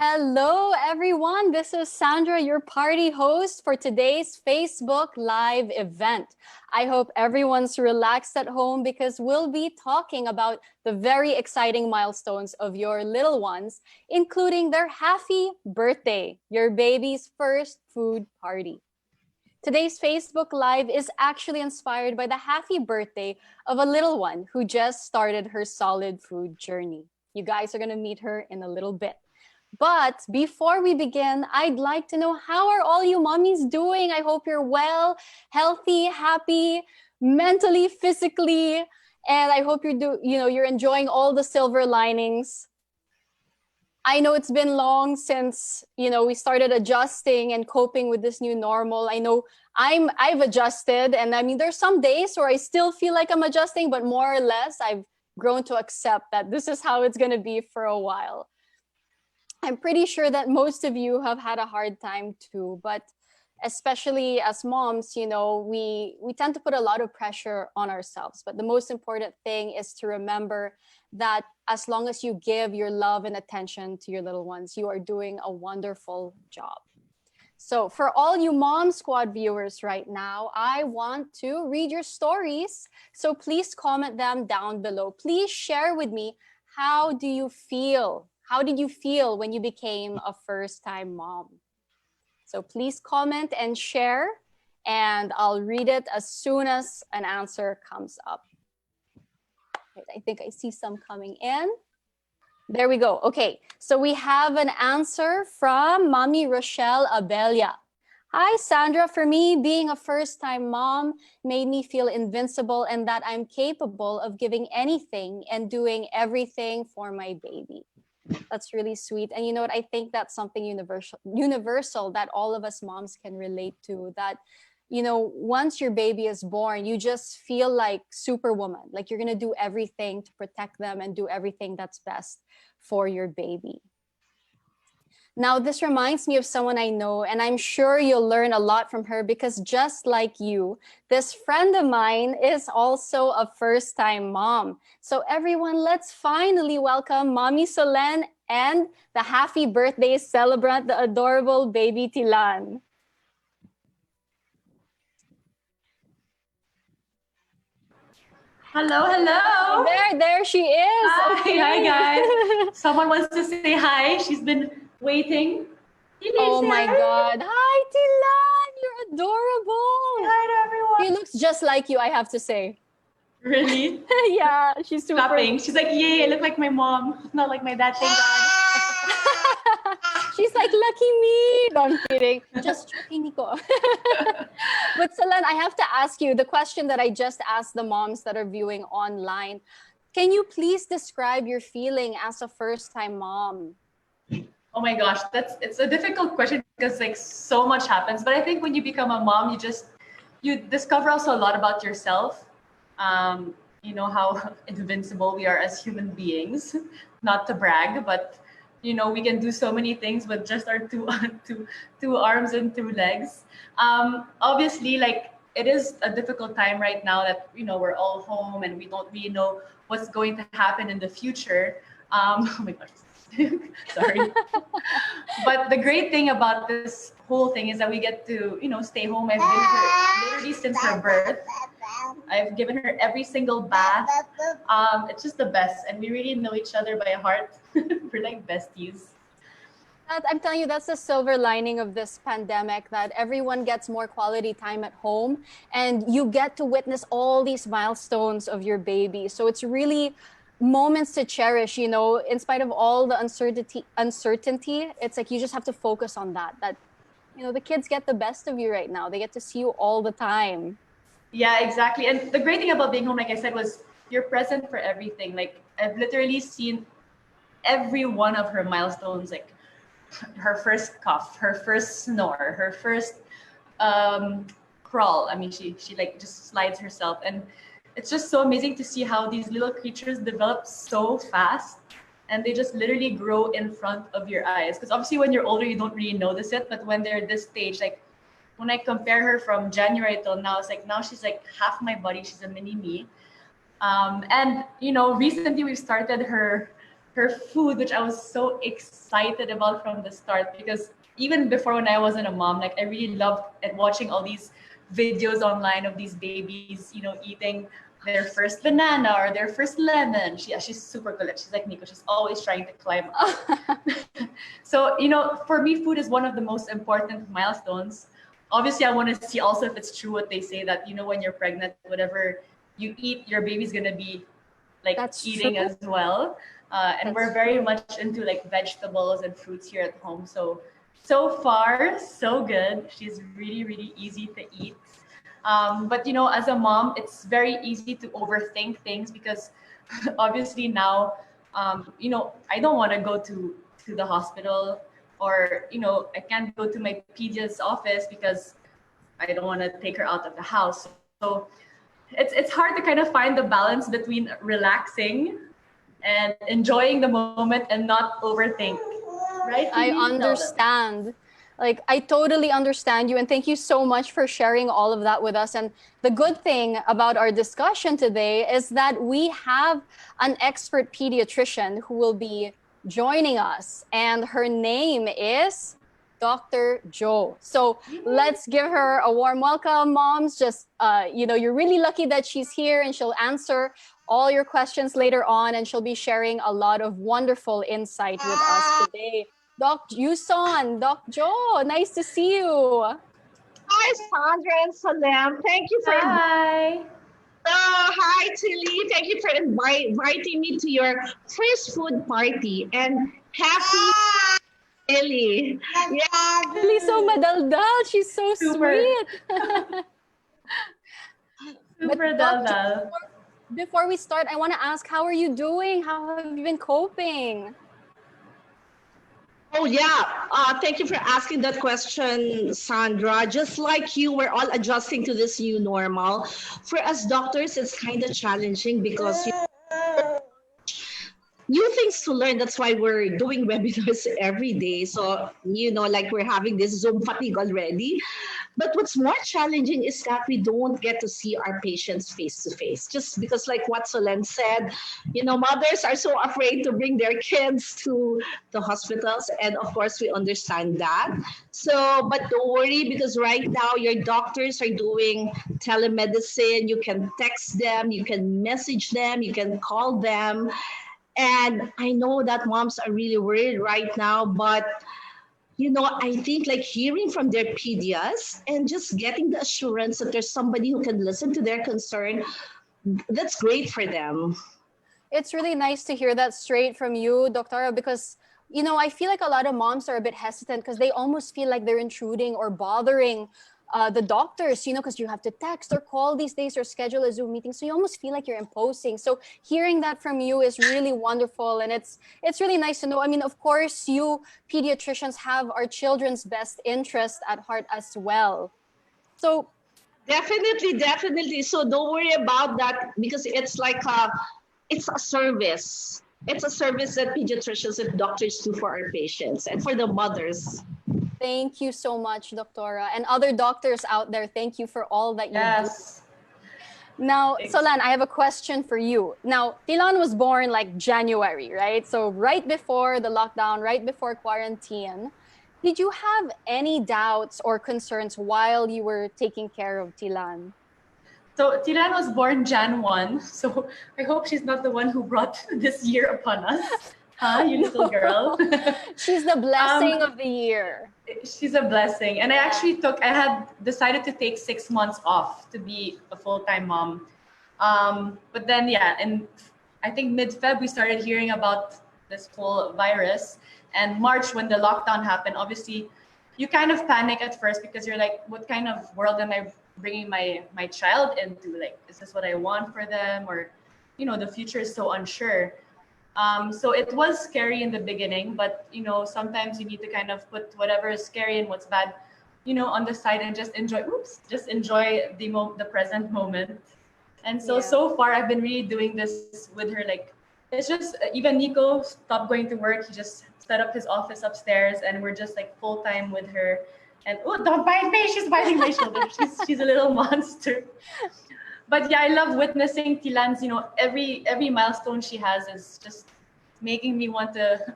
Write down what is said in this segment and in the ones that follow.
Hello, everyone. This is Sandra, your party host for today's Facebook Live event. I hope everyone's relaxed at home because we'll be talking about the very exciting milestones of your little ones, including their Halfie Birthday, your baby's first food party. Today's Facebook Live is actually inspired by the Halfie Birthday of a little one who just started her solid food journey. You guys are going to meet her in a little bit. But before we begin, I'd like to know, how are all you mommies doing? I hope you're well, healthy, happy, mentally, physically, and I hope you're enjoying all the silver linings. I know it's been long since, we started adjusting and coping with this new normal. I know I've adjusted, and I mean, there's some days where I still feel like I'm adjusting, but more or less I've grown to accept that this is how it's going to be for a while. I'm pretty sure that most of you have had a hard time too, but especially as moms, we tend to put a lot of pressure on ourselves. But the most important thing is to remember that as long as you give your love and attention to your little ones, you are doing a wonderful job. So for all you Mom Squad viewers right now, I want to read your stories. So please comment them down below. Please share with me, how do you feel? How did you feel when you became a first-time mom? So please comment and share, and I'll read it as soon as an answer comes up. I think I see some coming in. There we go. Okay, so we have an answer from Mommy Rochelle Abelia. Hi, Sandra. For me, being a first-time mom made me feel invincible and that I'm capable of giving anything and doing everything for my baby. That's really sweet. And you know what? I think that's something universal that all of us moms can relate to. That, once your baby is born, you just feel like Superwoman. Like you're going to do everything to protect them and do everything that's best for your baby. Now, this reminds me of someone I know, and I'm sure you'll learn a lot from her because just like you, this friend of mine is also a first-time mom. So everyone, let's finally welcome Mommy Solen and the Halfie Birthday celebrant, the adorable baby Tilan. Hello, hello. There she is. Hi, okay. Hi guys. Someone wants to say hi. She's been waiting. Oh my God. Hi, Tilan. You're adorable. Hi to everyone. She looks just like you, I have to say. Really? Yeah, she's super. Clapping. She's like, yay, I look like my mom, not like my dad, thank God. She's like, lucky me. No, I'm kidding. Just joking, Nico. But Solen, I have to ask you the question that I just asked the moms that are viewing online. Can you please describe your feeling as a first-time mom? Oh my gosh, it's a difficult question because like so much happens. But I think when you become a mom, you discover also a lot about yourself. You know how invincible we are as human beings. Not to brag, but we can do so many things with just our two arms and two legs. Obviously, like it is a difficult time right now that we're all home and we don't really know what's going to happen in the future. Oh my gosh. Sorry. But the great thing about this whole thing is that we get to, stay home. I've been her literally since her birth. I've given her every single bath. It's just the best. And we really know each other by heart. We're like besties. I'm telling you, that's the silver lining of this pandemic, that everyone gets more quality time at home and you get to witness all these milestones of your baby. So it's really moments to cherish, in spite of all the uncertainty, it's like you just have to focus on that the kids get the best of you right now. They get to see you all the time. Yeah, exactly. And the great thing about being home, like I said, was you're present for everything. Like I've literally seen every one of her milestones, like her first cough, her first snore, her first crawl. I mean, she like just slides herself, and it's just so amazing to see how these little creatures develop so fast, and they just literally grow in front of your eyes. Because obviously, when you're older, you don't really notice it, but when they're this stage, like when I compare her from January till now, it's like now she's like half my body. She's a mini me. And recently we've started her her food, which I was so excited about from the start, because even before when I wasn't a mom, like I really loved at watching all these videos online of these babies, eating their first banana or their first lemon. She's super good. She's like Nico. She's always trying to climb up. So, for me, food is one of the most important milestones. Obviously, I want to see also if it's true what they say that, when you're pregnant, whatever you eat, your baby's going to be like That's eating true. as well. And we're very much into like vegetables and fruits here at home. So far, so good. She's really, really easy to eat. But as a mom, it's very easy to overthink things because obviously now, I don't want to go to the hospital, or I can't go to my pedia's office because I don't want to take her out of the house. So it's hard to kind of find the balance between relaxing and enjoying the moment and not overthink. Right? I Phoebe? Tell them. understand. Like, I totally understand you. And thank you so much for sharing all of that with us. And the good thing about our discussion today is that we have an expert pediatrician who will be joining us. And her name is Dr. Jo. So let's give her a warm welcome, moms. Just, you're really lucky that she's here, and she'll answer all your questions later on, and she'll be sharing a lot of wonderful insight with us today. Doc Yuson, Doc Jo, nice to see you. Hi, Sandra and Salem. Thank you for Hi. hi, Tilly. Thank you for inviting me to your first food party, and happy Tilly. Yeah, Really so madaldal. She's so Super. sweet. Super Doc Jo, dal. before we start, I want to ask, how are you doing? How have you been coping? oh yeah. Thank you for asking that question, Sandra. Just like you, we're all adjusting to this new normal. For us doctors, it's kind of challenging because new things to learn. That's why we're doing webinars every day. So, like we're having this Zoom fatigue already. But what's more challenging is that we don't get to see our patients face to face. Just because, like what Solen said, mothers are so afraid to bring their kids to the hospitals. And of course, we understand that. So, but don't worry, because right now your doctors are doing telemedicine. You can text them, you can message them, you can call them. And I know that moms are really worried right now, but I think like hearing from their pedias and just getting the assurance that there's somebody who can listen to their concern, that's great for them. It's really nice to hear that straight from you, Doctora, because I feel like a lot of moms are a bit hesitant because they almost feel like they're intruding or bothering the doctors, because you have to text or call these days or schedule a Zoom meeting. So you almost feel like you're imposing. So hearing that from you is really wonderful. And it's really nice to know. I mean, of course, you pediatricians have our children's best interest at heart as well. So Definitely. So don't worry about that, because it's like it's a service. It's a service that pediatricians and doctors do for our patients and for the mothers. thank you so much, Doctora. And other doctors out there, thank you for all that you do. Yes. Now, Thanks. Solan, I have a question for you. Now, Tilan was born like January, right? So right before the lockdown, right before quarantine. Did you have any doubts or concerns while you were taking care of Tilan? So Tilan was born Jan 1, so I hope she's not the one who brought this year upon us. Huh, you little girl? She's the blessing of the year. She's a blessing. And I had decided to take 6 months off to be a full-time mom. But then, in I think mid-Feb, we started hearing about this whole virus. And March, when the lockdown happened, obviously, you kind of panic at first because you're like, what kind of world am I bringing my child into? Like, is this what I want for them? Or, the future is so unsure. So it was scary in the beginning, but sometimes you need to kind of put whatever is scary and what's bad, on the side and just enjoy the present moment. And so far I've been really doing this with her. Like, it's just even Nico stopped going to work. He just set up his office upstairs, and we're just like full time with her. And don't bite me! She's biting my shoulder. She's a little monster. But I love witnessing Tilan's, every milestone she has is just making me want to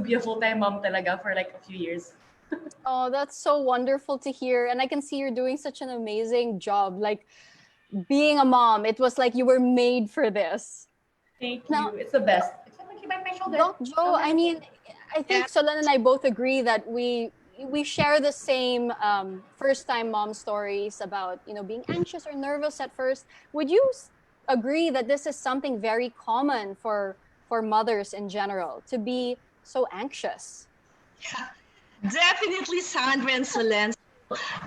be a full-time mom talaga for like a few years. Oh, that's so wonderful to hear. And I can see you're doing such an amazing job. Like being a mom, it was like you were made for this. Thank Now, you. It's the best. Except when you bite my shoulder. Doc Joe, I mean, I think Solan and I both agree that we share the same first-time mom stories about being anxious or nervous at first. Would you agree that this is something very common for mothers in general to be so anxious? Definitely, Sandra and Solen.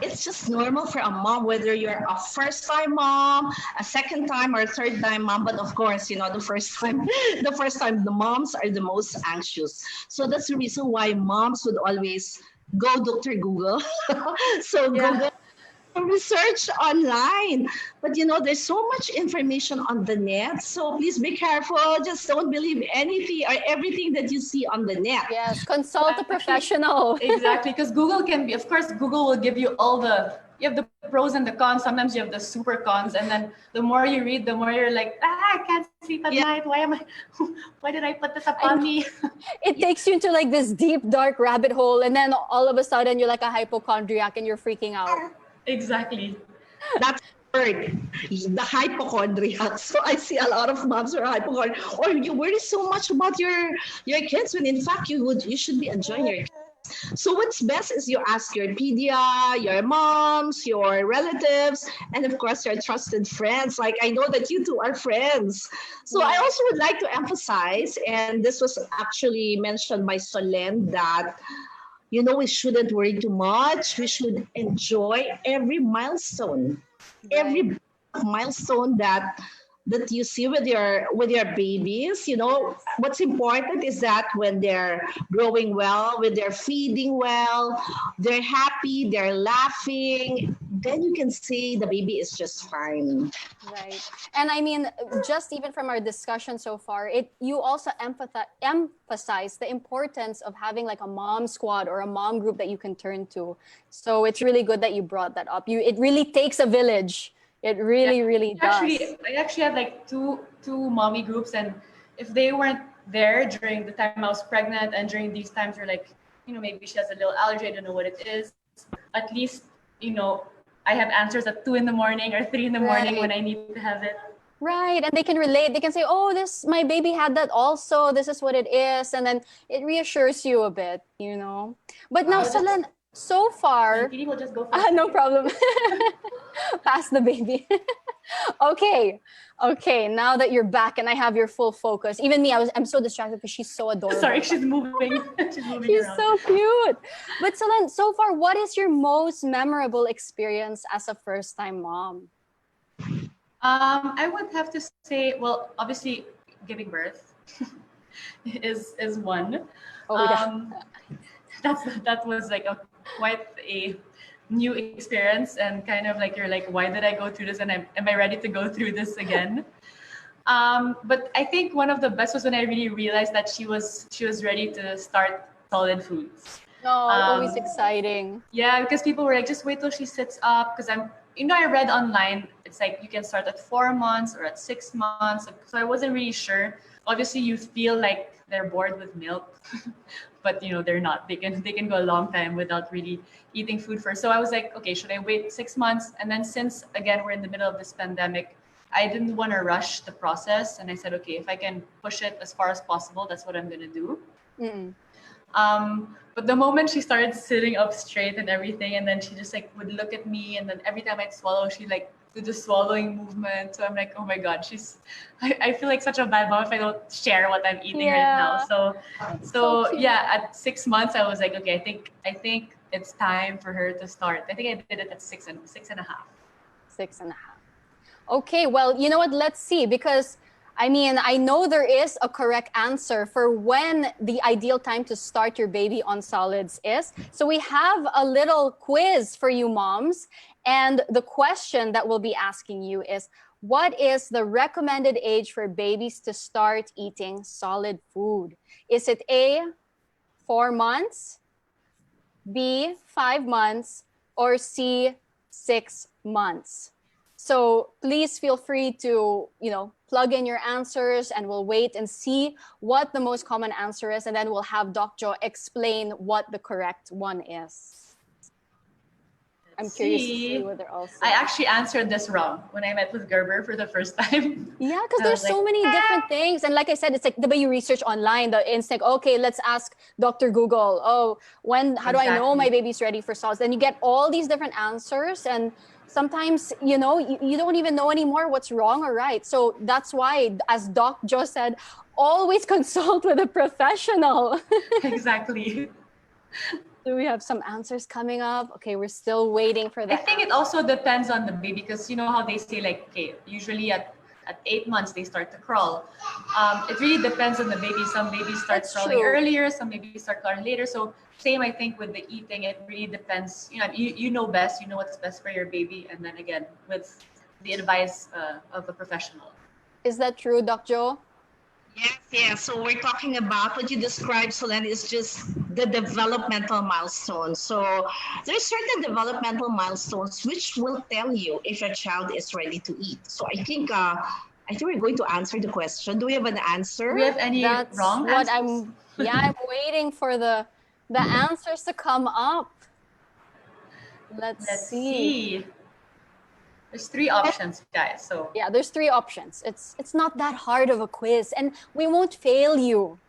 It's just normal for a mom, whether you're a first-time mom, a second-time, or a third-time mom. But of course, the first time, the moms are the most anxious. So that's the reason why moms would always go Dr. Google. So Yeah. Google research online. But there's so much information on the net. So please be careful. Just don't believe anything or everything that you see on the net. Yes, consult a professional. Exactly, because Google can be, of course, Google will give you you have the pros and the cons. Sometimes you have the super cons, and then the more you read, the more you're like, I can't sleep at night. Why did I put this upon me? It takes you into like this deep, dark rabbit hole, and then all of a sudden you're like a hypochondriac and you're freaking out. Exactly. That's the word, the hypochondriac. So I see a lot of moms who are hypochondriac. Or you worry so much about your kids when in fact you should be enjoying your kids. So what's best is you ask your pedia, your moms, your relatives, and of course your trusted friends. Like I know that you two are friends. So I also would like to emphasize, and this was actually mentioned by Solen, that we shouldn't worry too much. We should enjoy every milestone, every milestone that you see with your babies. What's important is that when they're growing well, when they're feeding well, they're happy, they're laughing, then you can say the baby is just fine. Right. And I mean, just even from our discussion so far, you also emphasize the importance of having like a mom squad or a mom group that you can turn to. So it's really good that you brought that up. It really takes a village. It really, really does. I actually have like two mommy groups, and if they weren't there during the time I was pregnant and during these times where like, maybe she has a little allergy, I don't know what it is. At least, I have answers at 2 in the morning or 3 in the morning when I need to have it. Right. And they can relate. They can say, oh, my baby had that also. This is what it is. And then it reassures you a bit, But now, Solen, so far, We'll just go for no problem. Pass the baby. Okay. Now that you're back and I have your full focus, even me, I'm so distracted because she's so adorable. Sorry, she's moving. She's around. so cute. But Solen, so far, what is your most memorable experience as a first-time mom? I would have to say, well, obviously, giving birth is one. Oh, yeah. That was like quite a new experience, and kind of like you're like, why did I go through this, and am I ready to go through this again? But I think one of the best was when I really realized that she was ready to start solid foods. Always exciting. Yeah, because people were like, just wait till she sits up. Because I read online, it's like you can start at 4 months or at 6 months. So I wasn't really sure. Obviously, you feel like they're bored with milk, but they're not. They can go a long time without really eating food first. So I was like, okay, should I wait 6 months? And then since again we're in the middle of this pandemic, I didn't want to rush the process, and I said, okay, if I can push it as far as possible, that's what I'm gonna do. Mm-mm. But the moment she started sitting up straight and everything, and then she just like would look at me, and then every time I'd swallow, she like do the swallowing movement. So I'm like, oh my God, I feel like such a bad mom if I don't share what I'm eating right now. So yeah, at 6 months, I was like, okay, I think it's time for her to start. I think I did it at 6 and a half. 6.5. Okay, well, you know what? Let's see, because I mean, I know there is a correct answer for when the ideal time to start your baby on solids is. So we have a little quiz for you moms. And the question that we'll be asking you is, what is the recommended age for babies to start eating solid food? Is it A, 4 months, B, 5 months, or C, 6 months? So please feel free to, plug in your answers, and we'll wait and see what the most common answer is. And then we'll have Doc Jo explain what the correct one is. I'm curious to see what they're all saying. I actually answered this wrong when I met with Gerber for the first time. Yeah, because there's so many different things. And like I said, it's like the way you research online, the instinct, okay, let's ask Dr. Google. Oh, how do I know my baby's ready for solids? Then you get all these different answers. And sometimes, you don't even know anymore what's wrong or right. So that's why, as Doc Jo said, always consult with a professional. Exactly. Do we have some answers coming up? Okay, we're still waiting for that. I think it also depends on the baby, because you know how they say, like, okay, usually at 8 months they start to crawl. It really depends on the baby. Some babies start crawling earlier, some babies start crawling later. So same, I think, with the eating, it really depends. You know best, you know what's best for your baby, and then again with the advice of a professional. Is that true, Doc Jo? Yes. So we're talking about what you described, Solen, is just the developmental milestones. So there's certain developmental milestones which will tell you if your child is ready to eat. So I think we're going to answer the question. Do we have an answer? Do we have any wrong answers? I'm waiting for the answers to come up. Let's see. There's 3 options, guys. So yeah, there's 3 options. It's not that hard of a quiz, and we won't fail you.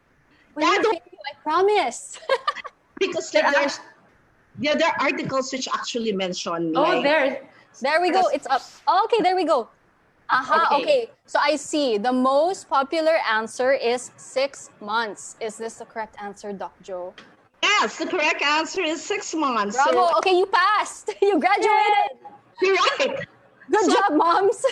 I promise. Because there are articles which actually mention. There we go. It's up. Okay, there we go. Okay. So I see the most popular answer is 6 months. Is this the correct answer, Doc Jo? Yes, the correct answer is 6 months. Bravo. Okay, you passed. You graduated. You're right. Good job, moms.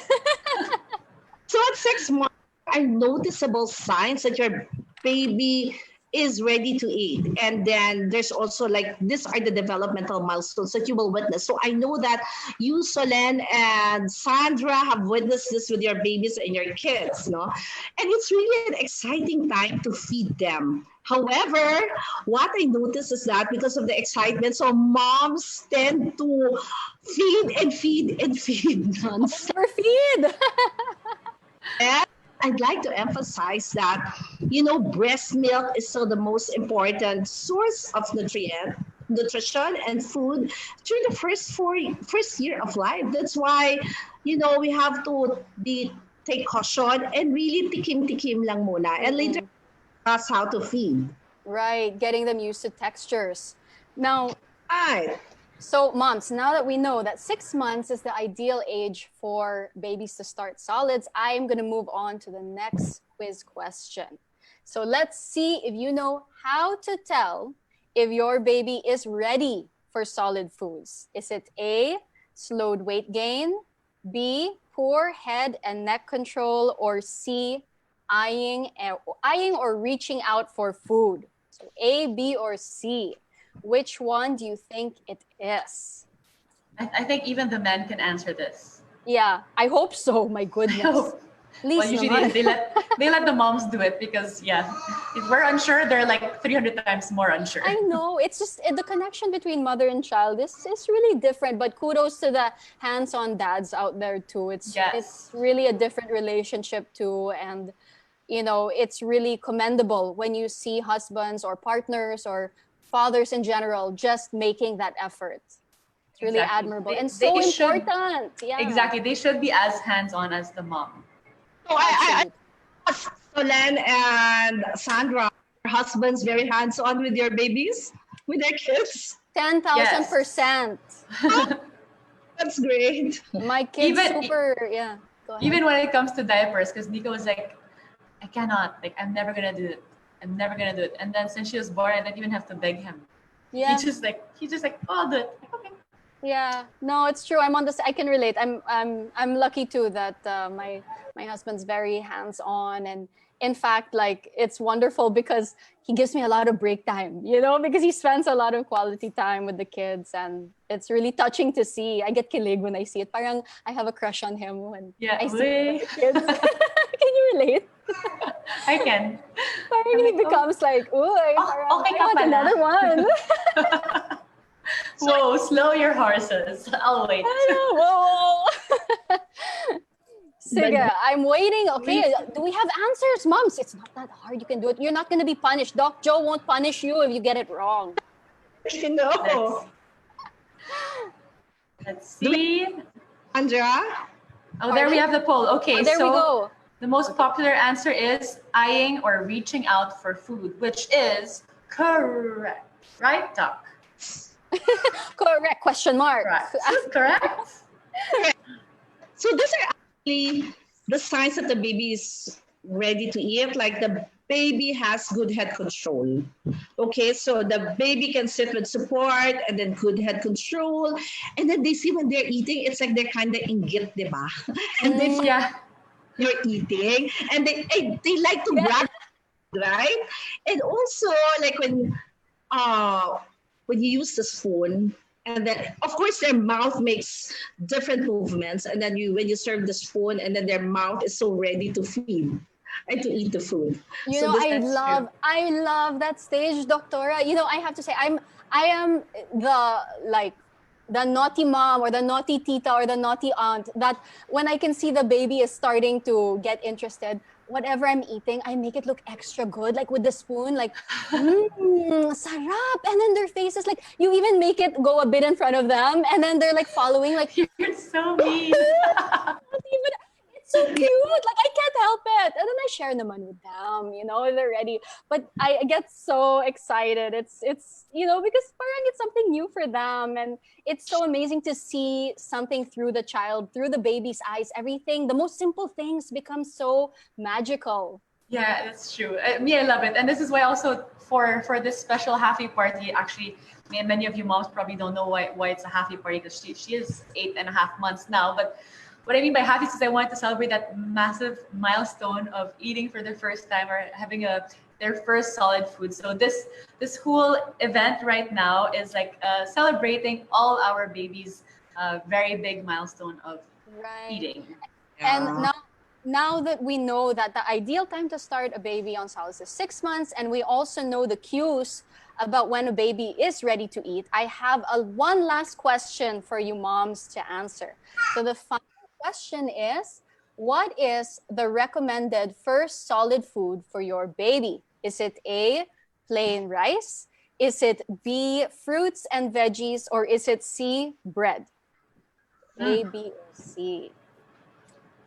So at 6 months, are noticeable signs that your baby is ready to eat. And then there's also these are the developmental milestones that you will witness. So I know that you, Solen, and Sandra have witnessed this with your babies and your kids, no? And it's really an exciting time to feed them. However, what I noticed is that because of the excitement, so moms tend to feed and feed and feed Overfeed. And I'd like to emphasize that, breast milk is still the most important source of nutrition and food during the first year of life. That's why, we have to take caution and really tikim-tikim lang muna. And later, us how to feed. Right, getting them used to textures. Now, right. So moms, now that we know that 6 months is the ideal age for babies to start solids, I'm going to move on to the next quiz question. So let's see if you know how to tell if your baby is ready for solid foods. Is it A, slowed weight gain, B, poor head and neck control, or C, eyeing or reaching out for food? So A, B, or C. Which one do you think it is? I think even the men can answer this. Yeah, I hope so. My goodness. Well, usually they let the moms do it because, if we're unsure, they're like 300 times more unsure. I know. It's just the connection between mother and child is really different. But kudos to the hands-on dads out there too. It's really a different relationship too. And, it's really commendable when you see husbands or partners or fathers in general just making that effort. It's really admirable and so important. Exactly. They should be as hands-on as the mom. So I Solen and Sandra, your husbands very hands-on with your babies, with their kids? 10,000%. That's great. My kids Go ahead. Even when it comes to diapers, because Nico was like, I cannot, I'm never gonna do it. I'm never gonna do it. And then since she was born, I didn't even have to beg him. Yeah. He's just like, oh, I'll do it. Okay. Yeah. No, it's true. I can relate. I'm lucky too that my husband's very hands-on, and in fact, it's wonderful because he gives me a lot of break time, because he spends a lot of quality time with the kids, and it's really touching to see. I get kilig when I see it. Parang I have a crush on him when I see the kids. Can you relate? I can. Parang he becomes like, ooh, I want another one. Whoa, slow your horses. I'll wait. I know, whoa. Sige, I'm waiting. Okay, do we have answers, moms? It's not that hard. You can do it. You're not going to be punished. Doc Joe won't punish you if you get it wrong. You know. Let's see. Andrea? Oh, there we have the poll. Okay, Oh, there we so go. the most popular answer is eyeing or reaching out for food, which is correct. Right, Doc? Correct. Question mark. Correct. So these are actually the signs that the baby is ready to eat, like the baby has good head control. Okay, so the baby can sit with support and then good head control. And then they see when they're eating, it's like they're kind of inggit, diba? And they Yeah. you're eating and they like to grab, right? And also like when you use the spoon, and then of course their mouth makes different movements, and then when you serve the spoon, and then their mouth is so ready to feed and to eat the food. You So know, this- I love that stage, Doctora. You know, I have to say, I am the naughty mom or the naughty tita or the naughty aunt that when I can see the baby is starting to get interested, whatever I'm eating, I make it look extra good, like with the spoon, like, sarap. And then their faces, like, you even make it go a bit in front of them, and then they're like following, like, You're so mean. it's so cute. Like, I can't help it. And then I share naman with them, you know, they're ready. But I get so excited. It's you know, because parang it's something new for them. And it's so amazing to see something through the child, through the baby's eyes. Everything, the most simple things become so magical. Yeah, that's true. I love it. And this is why also for this special Halfie party, actually, many of you moms probably don't know why it's a Halfie party, because she is 8.5 months now. But what I mean by happy is I wanted to celebrate that massive milestone of eating for the first time or having their first solid food. So this whole event right now is like celebrating all our babies' very big milestone of eating. And now that we know that the ideal time to start a baby on solids is 6 months, and we also know the cues about when a baby is ready to eat, I have one last question for you moms to answer. So the final question is, what is the recommended first solid food for your baby? Is it A, plain rice? Is it B, fruits and veggies? Or is it C, bread? A, B, or C?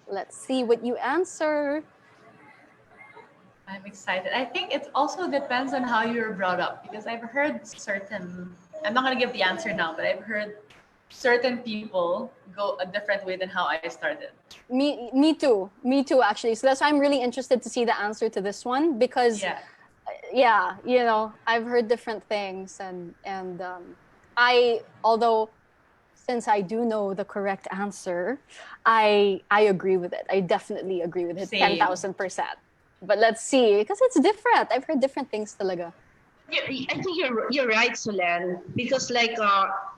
Let's see what you answer. I'm excited. I think it also depends on how you were brought up, because I've heard I'm not going to give the answer now, but I've heard certain people go a different way than how I started. Me too actually. So that's why I'm really interested to see the answer to this one, because yeah, you know, I've heard different things, and although since I do know the correct answer, I agree with it. I definitely agree with it. 10,000%. But let's see, because it's different. I've heard different things talaga. I think you're right, Solen, because like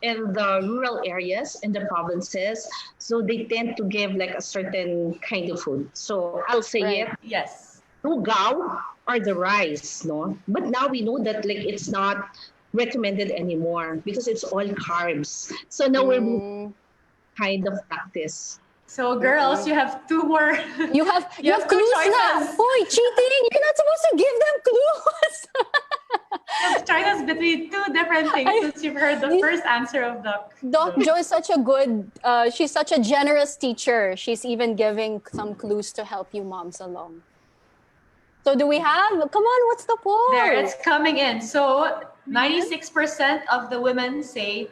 in the rural areas, in the provinces, so they tend to give like a certain kind of food. So I'll say it. Yes. Lugaw or the rice, no? But now we know that like it's not recommended anymore because it's all carbs. So now we're moving kind of practice. So girls, you have two more. You have clues na. Boy, cheating! You're not supposed to give them clues. You have choices between two different things since you've heard the first answer of Doc Jo is such a good, she's such a generous teacher. She's even giving some clues to help you moms along. So do we have, come on, what's the poll? There, it's coming in. So 96% of the women say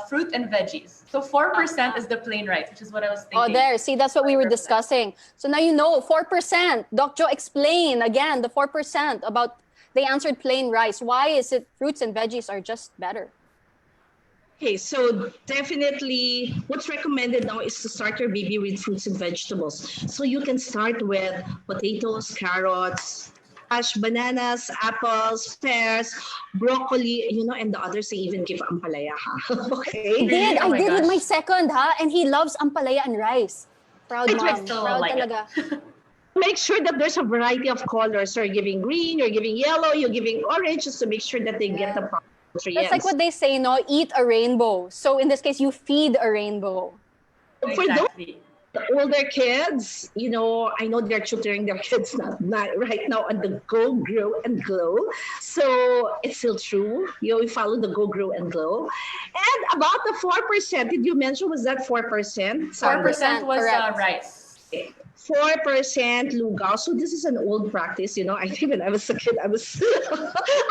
fruit and veggies. So 4% is the plain rice, which is what I was thinking. Oh, there. See, that's what we were discussing. So now you know, 4%. Doc Jo, explain again the 4% about, they answered plain rice. Why is it fruits and veggies are just better? Okay, so definitely what's recommended now is to start your baby with fruits and vegetables. So you can start with potatoes, carrots, bananas, apples, pears, broccoli, you know, and the others they even give ampalaya. Okay. I did with my second, and he loves ampalaya and rice. Proud mom. Proud talaga. Make sure that there's a variety of colors. So you're giving green, you're giving yellow, you're giving orange, just to make sure that they get the proper nutrients. That's like what they say, no? Eat a rainbow. So in this case, you feed a rainbow. Exactly. the older kids, I know they're tutoring their kids not right now on the Go, Grow, and Glow. So it's still true. We follow the Go, Grow, and Glow. And about the 4%, did you mention was that 4%? 4% was correct. rice. 4% lugaw. So this is an old practice, I think when I was a kid, I was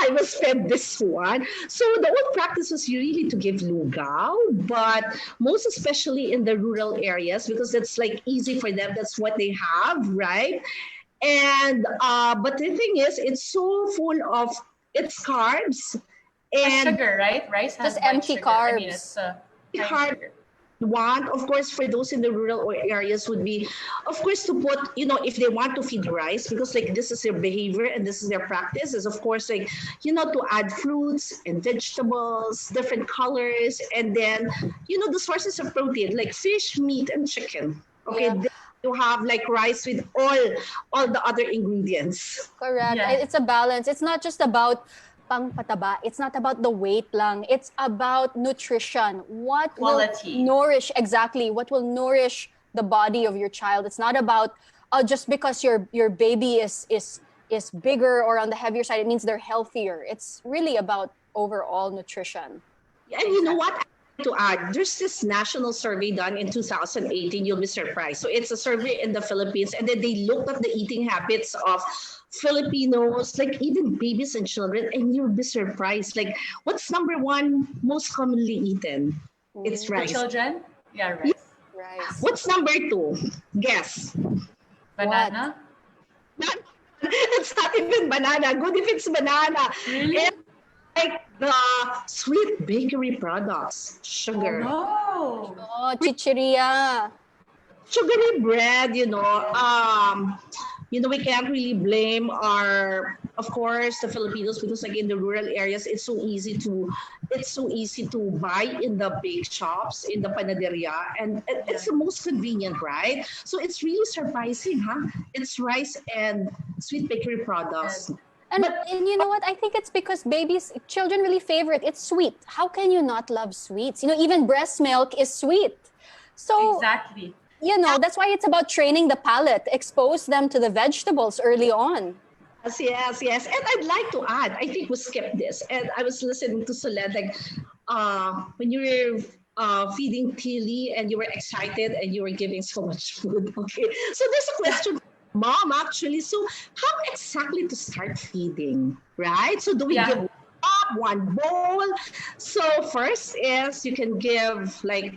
I was fed this one. So the old practice was really to give lugaw, but most especially in the rural areas because that's like easy for them. That's what they have, right? And but the thing is, it's so full of its carbs Has and sugar, right? Rice has Just white empty sugar. I mean, carbs. it's high hard sugar. want, of course, for those in the rural areas would be, of course, to put, if they want to feed rice, because like this is their behavior and this is their practice, is of course like, to add fruits and vegetables, different colors, and then, the sources of protein like fish, meat, and chicken. Okay, Yeah. then you have like rice with all the other ingredients. Correct. Yeah. It's a balance. It's not just about pangpataba. It's not about the weight lang. It's about nutrition. What Quality. will nourish exactly? What will nourish the body of your child? It's not about just because your baby is bigger or on the heavier side, it means they're healthier. It's really about overall nutrition. And you know what? To add, there's this national survey done in 2018. You'll be surprised. So it's a survey in the Philippines, and then they looked at the eating habits of Filipinos, like even babies and children, and you'll be surprised. Like, what's number one most commonly eaten? It's The rice. children? Yeah, rice. Rice. What's number two? Guess. Banana? It's not even banana. Good if it's banana. Really? And like the sweet bakery products, sugar. Oh, no. Oh, chichiria. Sugary bread, we can't really blame of course, the Filipinos because like in the rural areas, it's so easy to buy in the bake shops, in the panaderia, and it's the most convenient, right? So it's really surprising, huh? It's rice and sweet bakery products. And you know what? I think it's because children really favor it. It's sweet. How can you not love sweets? Even breast milk is sweet. So, Exactly. that's why it's about training the palate, expose them to the vegetables early on. Yes. And I'd like to add, I think we skipped this. And I was listening to Soledad, like, when you were feeding Tilly and you were excited and you were giving so much food. Okay. So there's a question, Mom, actually. So how exactly to start feeding, right? So do we give one bowl? So first is you can give like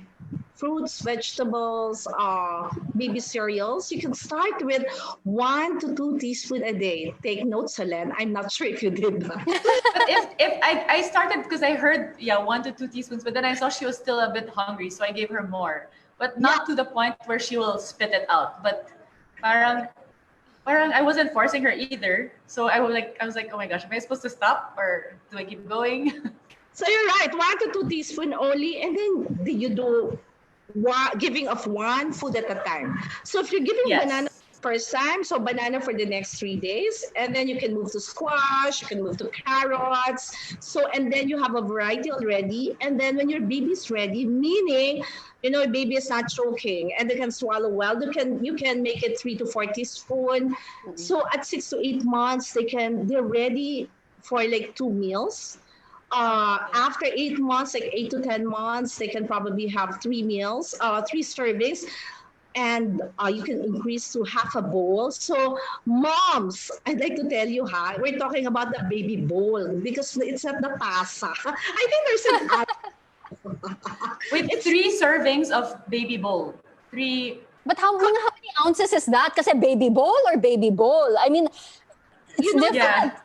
fruits, vegetables, baby cereals. You can start with 1 to 2 teaspoons a day. Take notes, Helen. I'm not sure if you did that. But if I started because I heard 1 to 2 teaspoons, but then I saw she was still a bit hungry, so I gave her more. But not to the point where she will spit it out. But parang I wasn't forcing her either. So I was like, oh my gosh, am I supposed to stop or do I keep going? So you're right, 1 to 2 teaspoons only, and then you do giving of one food at a time. So if you're giving banana first time, so banana for the next 3 days, and then you can move to squash, you can move to carrots. So and then you have a variety already. And then when your baby's ready, meaning a baby is not choking and they can swallow well, you can make it 3 to 4 teaspoons. So at 6 to 8 months, they're ready for like 2 meals. After 8 months, like 8 to 10 months, they can probably have 3 meals, 3 servings, and you can increase to half a bowl. So moms, I'd like to tell you, we're talking about the baby bowl because it's at the tasa. I think there's an with 3 servings of baby bowl. 3. But how many ounces is that? Kasi baby bowl or baby bowl? I mean, it's different. Yeah.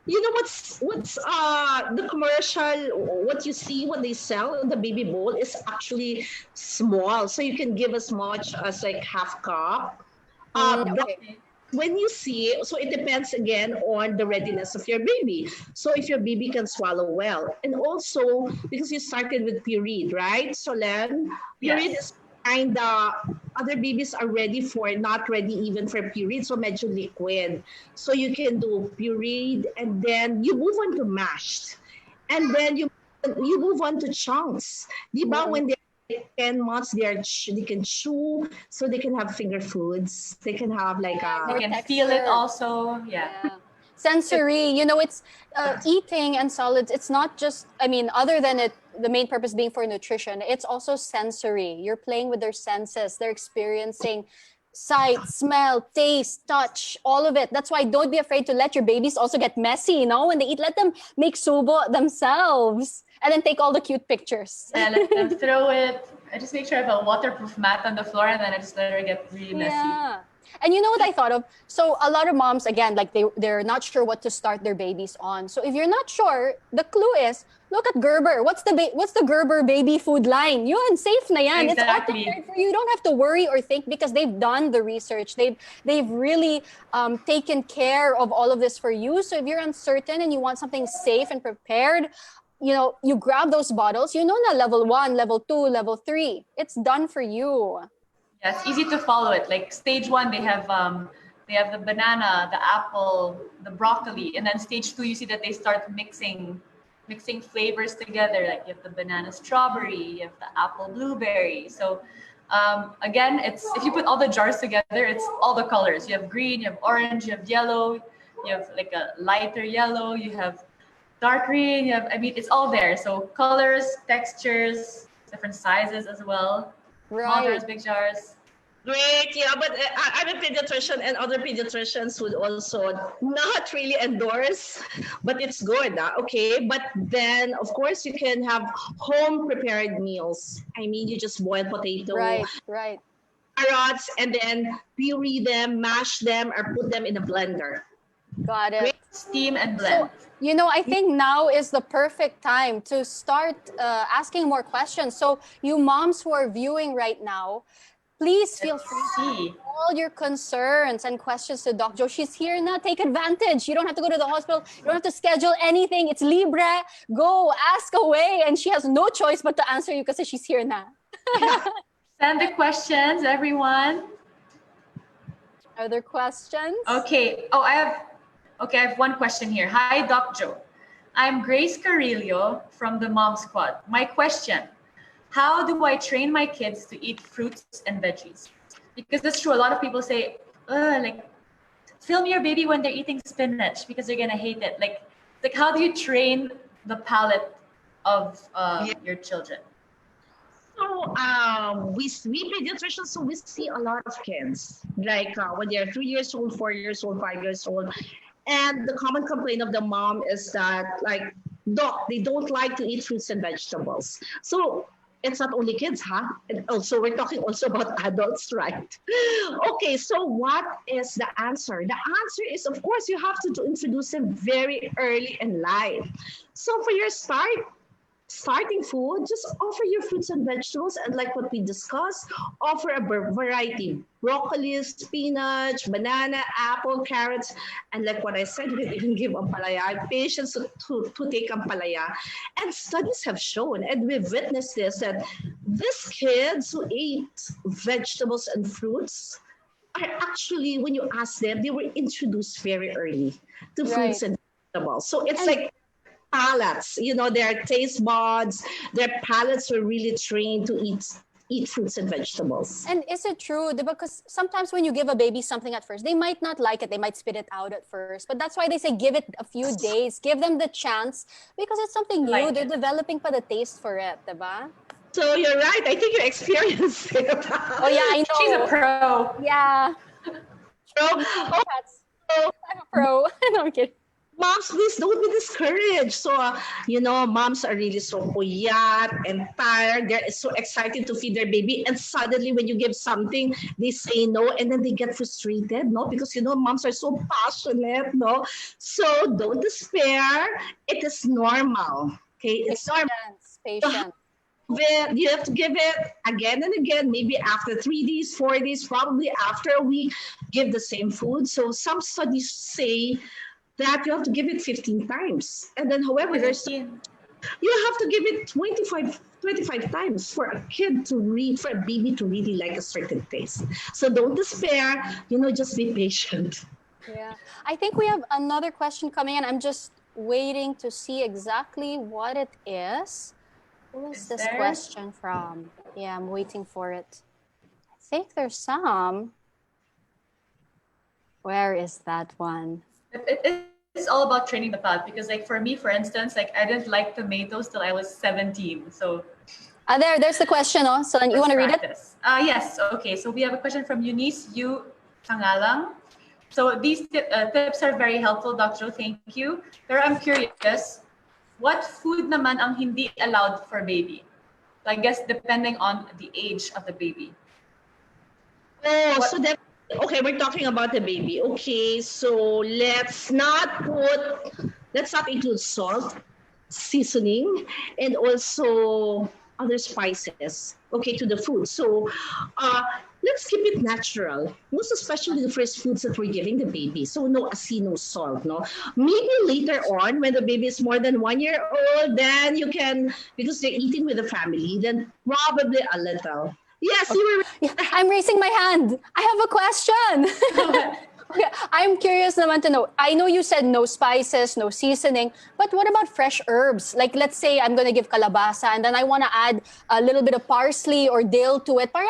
You know what's the commercial, what you see when they sell the baby bowl is actually small, so you can give as much as like half cup. Okay. When you see, so it depends again on the readiness of your baby. So if your baby can swallow well, and also because you started with pureed, right? So Len, pureed is kind of, other babies are not ready even for pureed, so medyo liquid. So you can do pureed, and then you move on to mashed, and then you move on to chunks. Di ba? When they're 10 months, they can chew, so they can have finger foods. They can have like They More can feel it texture. also. Yeah. Yeah. Sensory, it's eating and solids. It's not just, other than the main purpose being for nutrition, it's also sensory. You're playing with their senses. They're experiencing sight, smell, taste, touch, all of it. That's why don't be afraid to let your babies also get messy, when they eat. Let them make subo themselves and then take all the cute pictures. Yeah, let them throw it. I just make sure I have a waterproof mat on the floor, and then I just let her get really messy. Yeah. And you know what I thought of? So a lot of moms, again, like they're not sure what to start their babies on. So if you're not sure, the clue is look at Gerber. What's the Gerber baby food line? Yun, safe na yan. It's all Exactly. prepared for you. You don't have to worry or think because they've done the research. They've really taken care of all of this for you. So if you're uncertain and you want something safe and prepared, you grab those bottles. Na level 1, level 2, level 3. It's done for you. Yeah, it's easy to follow it. Like stage 1, they have the banana, the apple, the broccoli, and then stage 2, you see that they start mixing flavors together. Like you have the banana strawberry, you have the apple blueberry. So again, it's if you put all the jars together, it's all the colors. You have green, you have orange, you have yellow, you have like a lighter yellow, you have dark green, it's all there. So colors, textures, different sizes as well. Small jars, big jars. Great, yeah, but I'm a pediatrician, and other pediatricians would also not really endorse, but it's good, okay? But then, of course, you can have home prepared meals. You just boil potato, Right. carrots, and then puree them, mash them, or put them in a blender. Got it. Great. Steam and blend. So, I think now is the perfect time to start asking more questions. So, you moms who are viewing right now, please feel free to ask all your concerns and questions to Doc Jo. She's here now. Take advantage. You don't have to go to the hospital. You don't have to schedule anything. It's libre. Go, ask away. And she has no choice but to answer you because she's here now. Send the questions, everyone. Are there questions? Okay. I have one question here. Hi, Doc Jo. I'm Grace Carrillo from the Mom Squad. My question: how do I train my kids to eat fruits and veggies? Because that's true. A lot of people say, film your baby when they're eating spinach because they're gonna hate it. Like how do you train the palate of your children? So we pediatricians, so we see a lot of kids, like when they're 3 years old, 4 years old, 5 years old. And the common complaint of the mom is that, doc, they don't like to eat fruits and vegetables. So it's not only kids, huh? And also, we're talking also about adults, right? Okay, so what is the answer? The answer is, of course, you have to introduce them very early in life. So for your starting food, just offer your fruits and vegetables, and like what we discussed, offer a variety: broccoli, spinach, banana, apple, carrots, and like what I said, you can even give ampalaya, patients to take ampalaya. And studies have shown, and we've witnessed this, that these kids who ate vegetables and fruits are actually, when you ask them, they were introduced very early to fruits and vegetables. So it's like palates, their taste buds, their palates were really trained to eat fruits and vegetables. And is it true? Because sometimes when you give a baby something at first, they might not like it. They might spit it out at first. But that's why they say give it a few days. Give them the chance because it's something new. They're developing the taste for it, diba? So you're right. I think you're experienced it. Oh, yeah, I know. She's a pro. Yeah. Pro? I'm a pro. No, I'm kidding. Moms, please don't be discouraged. So, moms are really so puyat and tired. They're so excited to feed their baby. And suddenly when you give something, they say no. And then they get frustrated, no? Because, moms are so passionate, no? So don't despair. It is normal. Okay? It's normal. Patience. You have to give it again and again, maybe after 3 days, 4 days, probably after a week, give the same food. So some studies say that you have to give it 15 times. And then, however, you have to give it 25 times for a baby to really like a certain taste. So don't despair, just be patient. Yeah. I think we have another question coming in. I'm just waiting to see exactly what it is. Who is Is this there? question from? Yeah, I'm waiting for it. I think there's some. Where is that one? It's all about training the palate because, like, for me, for instance, like I didn't like tomatoes till I was 17. So There's the question, oh. So then you want to read it? practice. Yes. Okay. So we have a question from Eunice Yu Tangalang. So these tips are very helpful, Dr. Thank you. Pero I'm curious, what food naman ang hindi allowed for baby? So I guess depending on the age of the baby. Oh, What- so that okay, we're talking about the baby. Okay, so let's not include salt, seasoning, and also other spices. Okay, to the food. So, uh, let's keep it natural. Most especially the first foods that we're giving the baby. So no asin, no salt. No, maybe later on when the baby is more than 1 year old, then you can because they're eating with the family. Then probably a little. Yes, you were. Yeah, I'm raising my hand. I have a question. Okay, I'm curious naman to know. I know you said no spices, no seasoning, but what about fresh herbs? Like, let's say I'm gonna give kalabasa and then I wanna add a little bit of parsley or dill to it. Para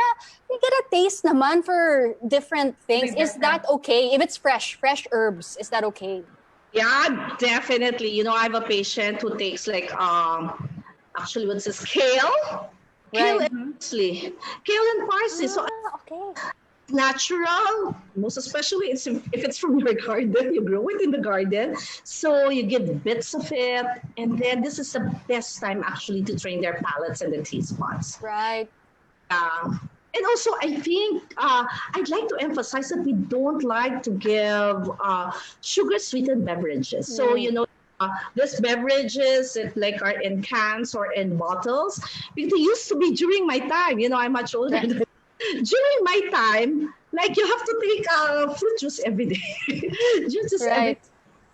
we get a taste naman for different things. Be Is that different. okay? If it's fresh herbs, is that okay? Yeah, definitely. You know, I have a patient who takes like actually what's this kale? Kale Right. and parsley. Kale and parsley. So Ah, okay. natural, most especially if it's from your garden, you grow it in the garden. So you get bits of it, and then this is the best time actually to train their palates and the taste buds. Right. And also, I think I'd like to emphasize that we don't like to give sugar sweetened beverages. So, you know, these beverages that like are in cans or in bottles, because they used to be during my time, you know, I'm much older Right. than during my time, like you have to take fruit juice every day. Juices every Right.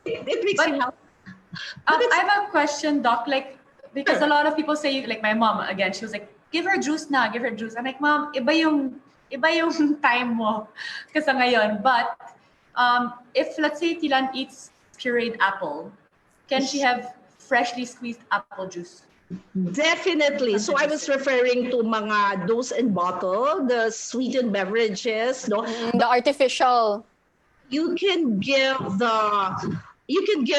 day. It makes you But healthy. I have a question, Doc. Like, because Sure. a lot of people say, like my mom, again, she was like, give her juice na, give her juice. I'm like, Mom, iba yung time mo kasi ngayon. But if, let's say, Tilan eats pureed apple, can she have freshly squeezed apple juice? Definitely. So I was referring to mga those in bottle, the sweetened beverages, no? The artificial. You can give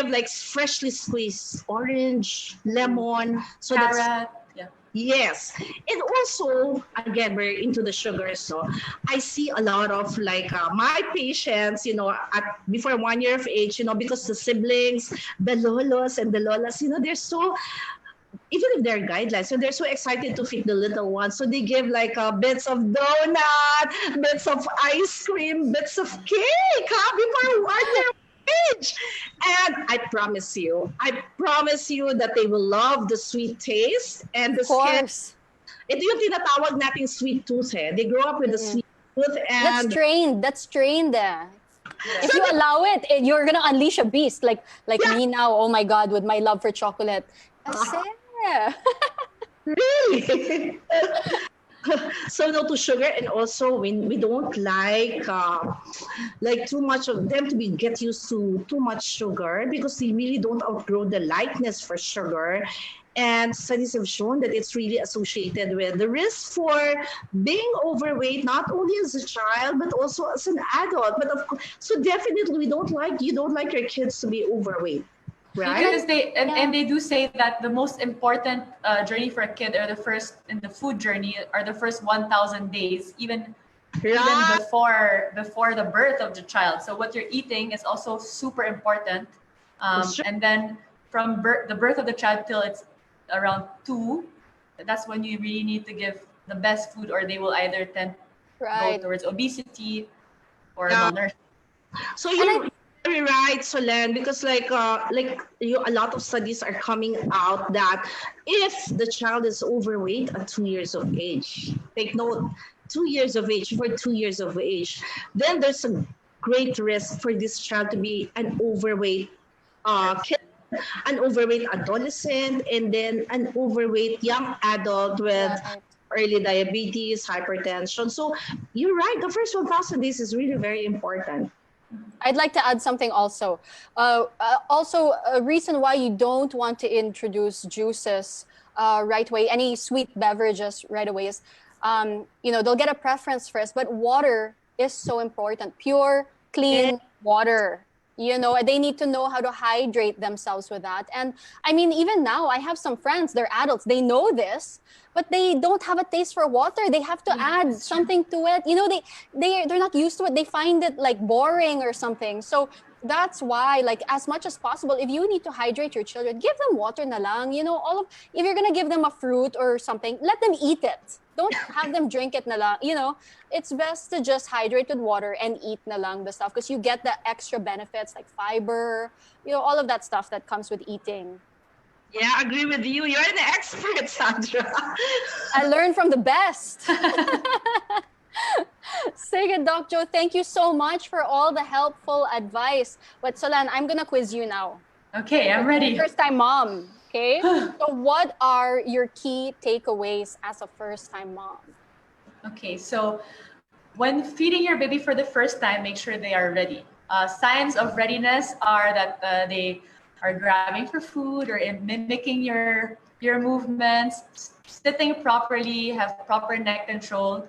like freshly squeezed orange, lemon, so that's Carrot. Yeah. yes. And also, again, we're into the sugars. So I see a lot of like my patients, you know, before 1 year of age, you know, because the siblings, the lolos and the lolas, you know, they're so, even if they're guidelines, so they're so excited to feed the little ones. So they give like bits of donut, bits of ice cream, bits of cake, before 1 year of age. And I promise you that they will love the sweet taste and the Of skin. course. Ito yung tinatawag nating sweet tooth. They grow up with a sweet tooth That's and trained. That's trained. If you allow it, you're gonna unleash a beast. Like Yeah. me now. Oh my God, with my love for chocolate. Kasi, really. So no to sugar, and also we don't like too much of them to be get used to too much sugar because they really don't outgrow the likeness for sugar. And studies have shown that it's really associated with the risk for being overweight, not only as a child but also as an adult. But of course, so definitely you don't like your kids to be overweight, right? Because and they do say that the most important journey for a kid, or the first in the food journey, are the first 1,000 days, even Right. before the birth of the child. So what you're eating is also super important. Sure. And then from the birth of the child till it's around 2, that's when you really need to give the best food, or they will either tend go right. towards obesity or Yeah. malnutrition. So you're very right, Solen, because a lot of studies are coming out that if the child is overweight at 2 years of age, take note, 2 years of age, for 2 years of age, then there's a great risk for this child to be an overweight kid, an overweight adolescent, and then an overweight young adult with Right. early diabetes, hypertension. So you're right. The first 1,000 days is really very important. I'd like to add something also. Also, a reason why you don't want to introduce juices right away, any sweet beverages right away, is, they'll get a preference first. But water is so important. Pure, clean water. They need to know how to hydrate themselves with that. And I mean, even now, I have some friends, they're adults, they know this, but they don't have a taste for water. They have to add that's true. something to it. They're not used to it. They find it like boring or something. So that's why, like, as much as possible, if you need to hydrate your children, give them water na lang. If you're gonna give them a fruit or something, let them eat it. Don't have them drink it na lang. It's best to just hydrate with water and eat na lang the stuff, because you get the extra benefits like fiber, all of that stuff that comes with eating. Yeah, I agree with you. You're an expert, Sandra. I learned from the best. Sige, Doc Joe, thank you so much for all the helpful advice. But Solan, I'm gonna quiz you now. Okay, I'm ready. First time mom, okay? So what are your key takeaways as a first time mom? Okay, so when feeding your baby for the first time, make sure they are ready. Signs of readiness are that they are grabbing for food or mimicking your movements, sitting properly, have proper neck control.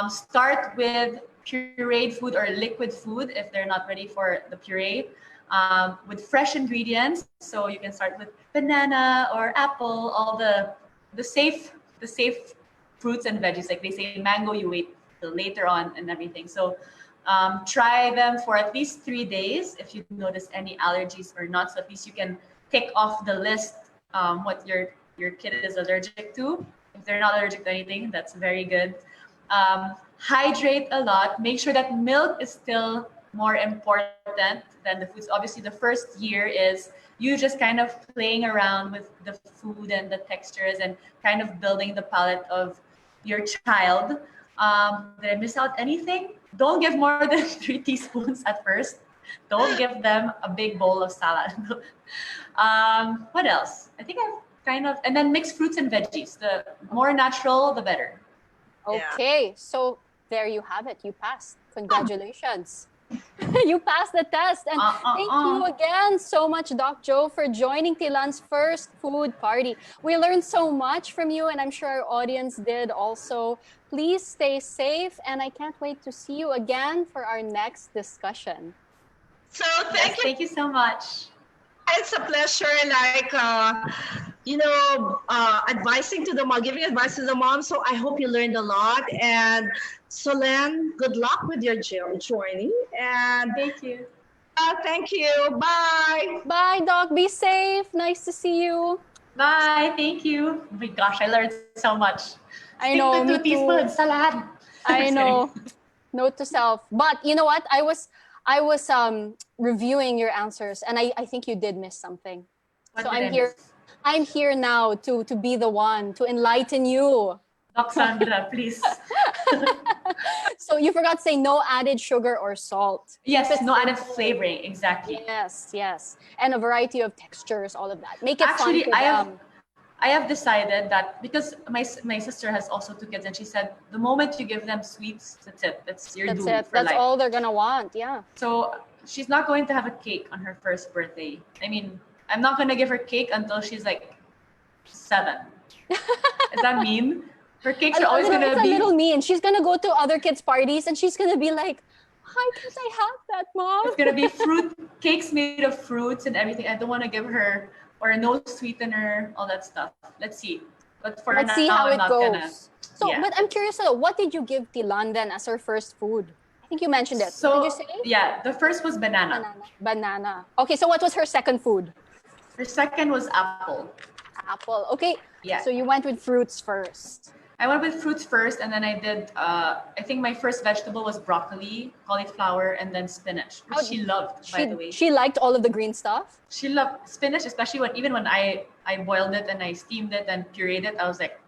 Start with pureed food or liquid food if they're not ready for the puree, with fresh ingredients. So you can start with banana or apple, all the safe fruits and veggies. Like they say, mango, you wait till later on and everything. So try them for at least 3 days. If you notice any allergies or not, so at least you can tick off the list what your kid is allergic to. If they're not allergic to anything, that's very good. Hydrate a lot. Make sure that milk is still more important than the foods. Obviously, the first year is you just kind of playing around with the food and the textures and kind of building the palate of your child. Did I miss out anything? Don't give more than 3 teaspoons at first. Don't give them a big bowl of salad. What else? I think I've kind of, and then mix fruits and veggies. The more natural, the better. Okay, so there you have it. You passed. Congratulations. You passed the test. And thank you again so much, Doc Joe, for joining Tilan's first food party. We learned so much from you, and I'm sure our audience did also. Please stay safe, and I can't wait to see you again for our next discussion. So thank you. Thank you so much. It's a pleasure, like, advising to the mom, giving advice to the mom. So I hope you learned a lot. And Solen, good luck with your journey. And Thank you. thank you. Bye. Bye, Doc. Be safe. Nice to see you. Bye. Thank you. Oh my gosh, I learned so much. I know, Stick me to 2 teaspoons, salad. I know. Note to self. But you know what? I was reviewing your answers, and I think you did miss something. What So did I I'm here. miss? I'm here now to be the one to enlighten you. Doc Sandra, please. So you forgot to say no added sugar or salt. Yes, Keep it no added simple. flavoring. Exactly. Yes. And a variety of textures, all of that. Make it Actually, fun for them. I have decided that because my sister has also 2 kids, and she said the moment you give them sweets, that's it. That's your That's doom it. for That's life. all they're gonna want. Yeah. So she's not going to have a cake on her first birthday. I mean, I'm not going to give her cake until she's like 7. Does that mean her cakes are always going It's to a be? little mean. She's gonna go to other kids' parties, and she's gonna be like, "Why can't I have that, Mom?" It's gonna be fruit cakes made of fruits and everything. I don't want to give her or no sweetener, all that stuff. Let's see. But for Let's now, see how I'm it not goes. gonna. So, Yeah. but I'm curious, what did you give Tilan then as her first food? I think you mentioned it. So Did you say? yeah, the first was banana. Banana. Okay, so what was her second food? Her second was apple. Apple. Okay. Yeah. So you went with fruits first. I went with fruits first, and then I did. I think my first vegetable was broccoli, cauliflower, and then spinach, which she loved. By the way, She liked all of the green stuff. she loved spinach, especially when I boiled it and I steamed it and pureed it. I was like,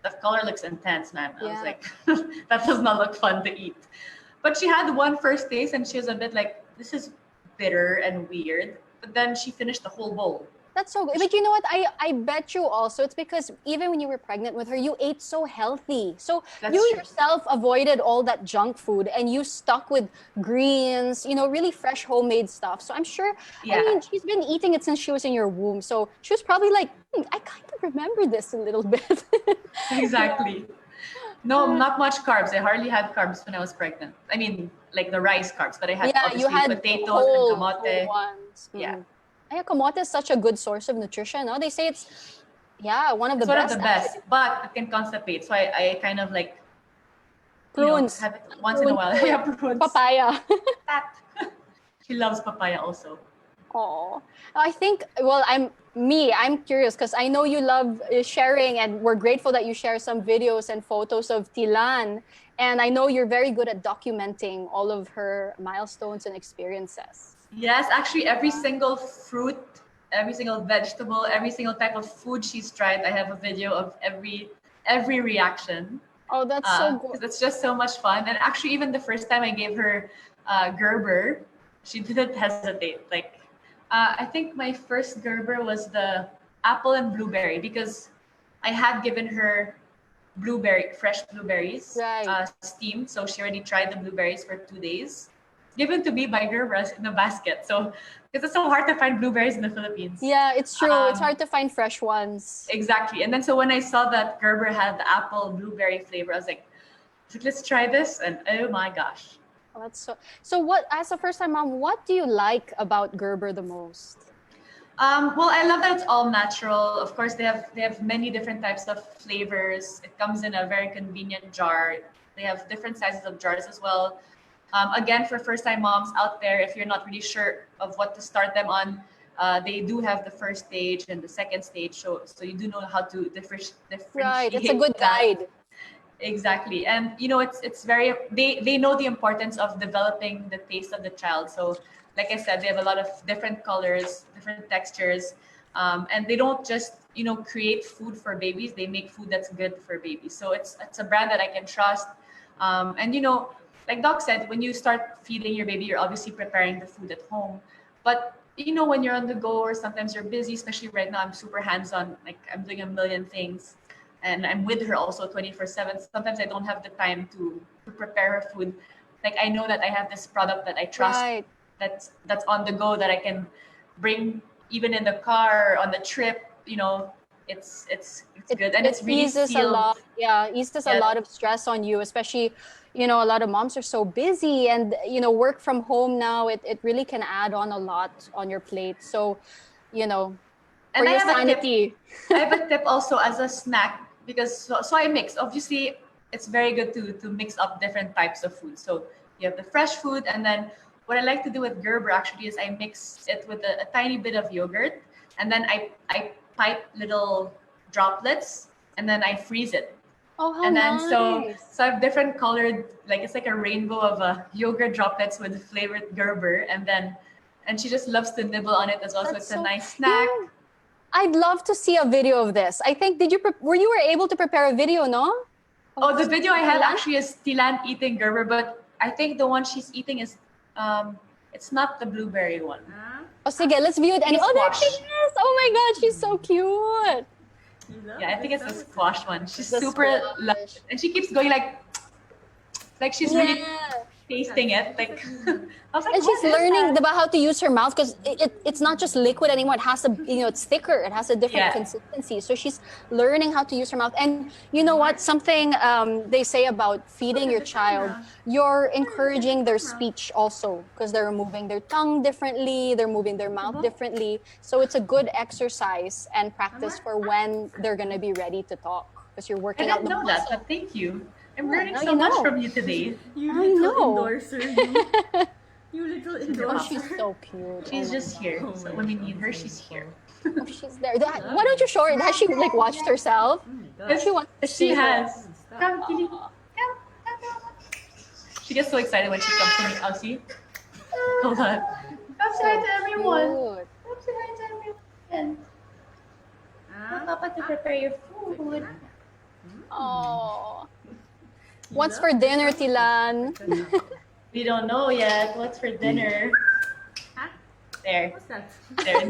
the color looks intense, man. I was like, that does not look fun to eat. But she had one first taste, and she was a bit like, this is bitter and weird. But then she finished the whole bowl. That's so good. But you know what? I bet you also it's because even when you were pregnant with her, you ate so healthy. So That's you true. yourself avoided all that junk food and you stuck with greens, really fresh homemade stuff. So I'm sure, I Yeah, mean, she's been eating it since she was in your womb. So she was probably like, I kind of remember this a little bit. exactly. No, not much carbs. I hardly had carbs when I was pregnant. I mean, like the rice carbs, but I had Yeah, you obviously had potatoes and whole kamote. ones. Yeah, Yeah, kamote is such a good source of nutrition. No? They say it's, yeah, one of the it's one of the best best, actually. but it can constipate. So I kind of like, Prunes. have it once in a Prunes. while. Yeah, prunes. Papaya. That. She loves papaya also. Oh, I think, well, I'm curious because I know you love sharing and we're grateful that you share some videos and photos of Tilan. And I know you're very good at documenting all of her milestones and experiences. Yes, actually, every single fruit, every single vegetable, every single type of food she's tried, I have a video of every reaction. Oh, that's so good. Because it's just so much fun. And actually, even the first time I gave her Gerber, she didn't hesitate. Like, I think my first Gerber was the apple and blueberry because I had given her fresh blueberries, Right. steamed. So she already tried the blueberries for 2 days, given to me by Gerbers in a basket. So because it's so hard to find blueberries in the Philippines. Yeah, it's true. It's Um, hard to find fresh ones. Exactly. And then so when I saw that Gerber had the apple blueberry flavor, I was like, let's try this. And oh my gosh. Oh, that's so what, as a first time mom, what do you like about Gerber the most? Well, I love that it's all natural. Of course, they have many different types of flavors. It comes in a very convenient jar. They have different sizes of jars as well. Again, for first-time moms out there, if you're not really sure of what to start them on, they do have the first stage and the second stage, so you do know how to Right. It's a differentiate good that. guide. Exactly. And it's very they know the importance of developing the taste of the child. So like I said, they have a lot of different colors, different textures. And they don't just, create food for babies, they make food that's good for babies. So it's a brand that I can trust. And like Doc said, when you start feeding your baby, you're obviously preparing the food at home. But when you're on the go or sometimes you're busy, especially right now, I'm super hands-on, like I'm doing a million things and I'm with her also 24/7. Sometimes I don't have the time to prepare her food. Like I know that I have this product that I trust Right. that's on the go that I can bring even in the car on the trip. It's good and It it's really eases a sealed. lot. Yeah, eases a Yeah, lot of stress on you, especially, a lot of moms are so busy and, work from home now. It really can add on a lot on your plate. So, for and I your have a tip. sanity. I have a tip also as a snack because so I mix. Obviously, it's very good to mix up different types of food. So you have the fresh food, and then what I like to do with Gerber actually is I mix it with a tiny bit of yogurt, and then I pipe little droplets, and then I freeze it. Oh, how And then nice. so I have different colored, like it's like a rainbow of yogurt droplets with flavored Gerber, and she just loves to nibble on it as well. So That's it's a so nice snack. cute. I'd love to see a video of this. I think, were able to prepare a video, no? Oh, the video I have Tilan? actually is Tilan eating Gerber, but I think the one she's eating is it's not the blueberry one. Oh, sige, let's view it. And It's oh, there she squash. is. Oh my God, she's so cute. Yeah, I think it's the squash one. She's The super lovely, squash. and she keeps going like she's really Yeah. tasting it. Like I was like, And she's what is learning that? about how to use her mouth because it's not just liquid anymore. It has it's thicker. It has a different Yeah. consistency. So she's learning how to use her mouth. And you know what? Something they say about feeding your child, you're encouraging their speech also because they're moving their tongue differently. They're moving their mouth differently. So it's a good exercise and practice for when they're going to be ready to talk because you're I working out didn't the know that, muscle. but thank you. I'm Yeah, learning now so you much know. from you today. You I little know. endorser, you. You little Oh, endorser. she's so cute. She's Oh my just God. here. Oh So my when we God, need her, so she's here. Oh, she's there. Why don't you show her? Has she watched herself? Oh my Does God. she want to She see her? has. Come, Kitty. Come, come, come. She gets so excited when she comes to me. Oh, see? Hold on. Come say hi to everyone. Cute. Come say hi to everyone. Ah, Papa to prepare your food. Oh. What's for dinner, Tilan? We don't know yet. What's for dinner? Huh? There. What's that? There.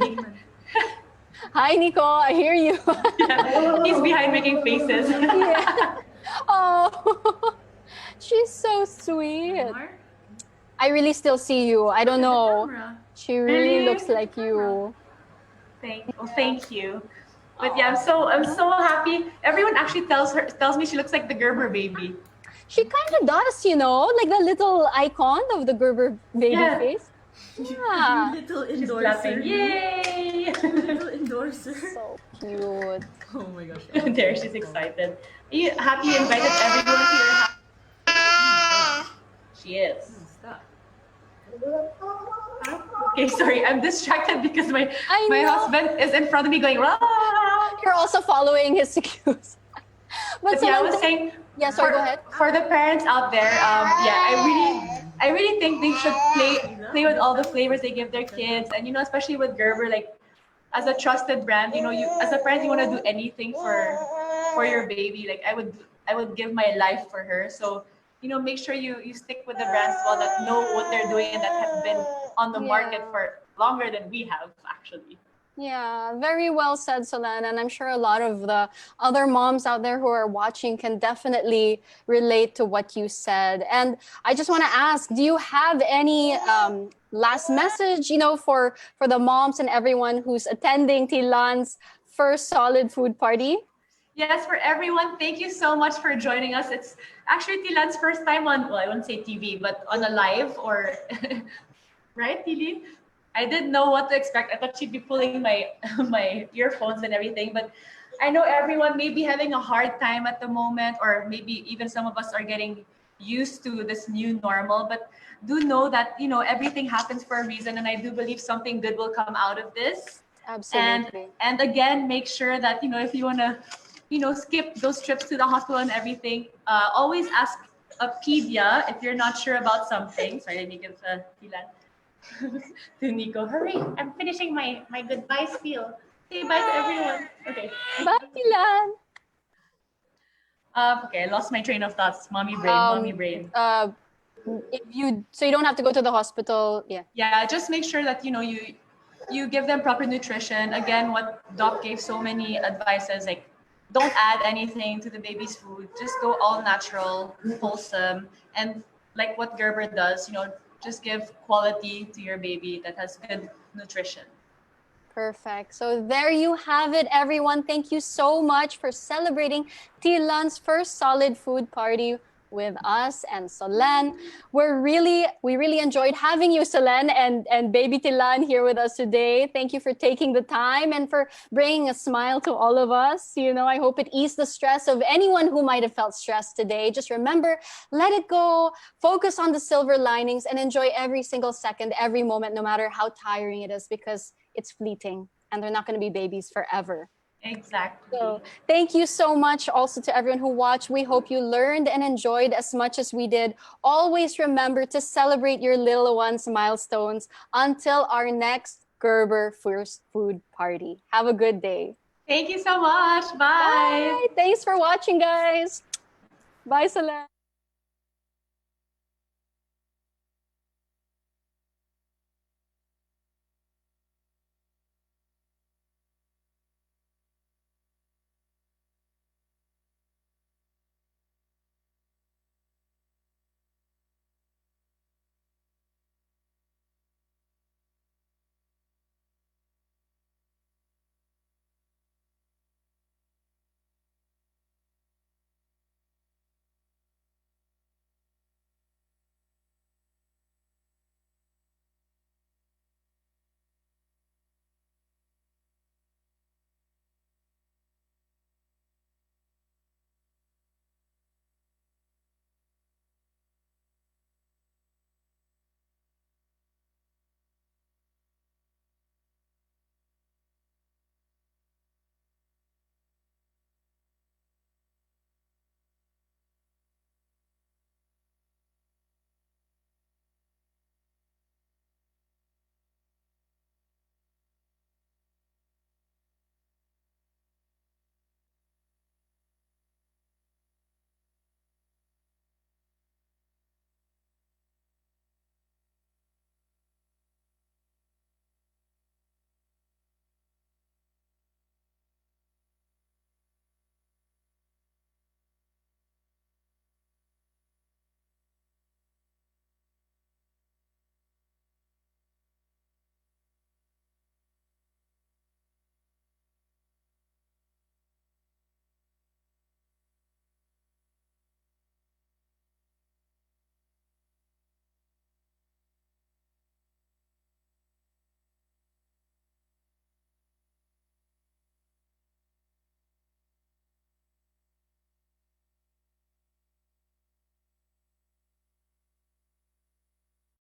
Hi, Nico. I hear you. Yeah, he's behind making faces. Yeah. Oh, she's so sweet. Mark? I really still see you. I Look don't at the know. camera. She really Really? looks Look at like the camera. you. Thank you. But yeah, I'm so happy. Everyone actually tells me she looks like the Gerber baby. She kind of does, like the little icon of the Gerber baby Yeah, face. You Yeah. little she's endorser. clapping. Yay! Little endorser. So cute. Oh my gosh. There, she's excited. Are you happy you invited everyone to your house? She is. Stop. Okay, sorry, I'm distracted because my I my know. husband is in front of me going, "Rah!" You're also following his cues. But so yeah, I one was thing- saying, Yeah, sorry, go for, ahead. for the parents out there, yeah, I really think they should play with all the flavors they give their kids, and especially with Gerber, like as a trusted brand, you as a parent, you want to do anything for your baby. Like I would give my life for her. So make sure you stick with the brands as well that know what they're doing and that have been on the market Yeah. for longer than we have actually. Yeah, very well said, Solan. And I'm sure a lot of the other moms out there who are watching can definitely relate to what you said. And I just want to ask, do you have any last message, for the moms and everyone who's attending Tilan's first solid food party? Yes, for everyone, thank you so much for joining us. It's actually Tilan's first time on, well, I wouldn't say TV, but on a live or, right, Tili? I didn't know what to expect. I thought she'd be pulling my my earphones and everything, but I know everyone may be having a hard time at the moment, or maybe even some of us are getting used to this new normal. But do know that everything happens for a reason, and I do believe something good will come out of this. And Absolutely. and again, make sure that if you wanna skip those trips to the hospital and everything, always ask a pedia if you're not sure about something. Sorry, let me give Tilan to Nico. Hurry! I'm finishing my goodbye spiel. Say bye to everyone. Okay. Bye, Tilan. Okay, I lost my train of thoughts. Mommy brain, mommy brain. So you don't have to go to the hospital. Yeah. Yeah, just make sure that you give them proper nutrition. Again, what Doc gave so many advices, like don't add anything to the baby's food. Just go all natural, wholesome, and like what Gerber does, just give quality to your baby that has good nutrition. Perfect. So there you have it, everyone. Thank you so much for celebrating Tilan's first solid food party with us and Solen. We really enjoyed having you, Solen, and baby Tilan here with us today. Thank you for taking the time and for bringing a smile to all of us. I hope it eased the stress of anyone who might have felt stressed today. Just remember, let it go, focus on the silver linings, and enjoy every single second, every moment, no matter how tiring it is, because it's fleeting and they're not going to be babies forever. Exactly. So thank you so much also to everyone who watched. We hope you learned and enjoyed as much as we did. Always remember to celebrate your little one's milestones until our next Gerber first food party. Have a good day. Thank you so much. Bye. Bye. Thanks for watching, guys. Bye, Solange.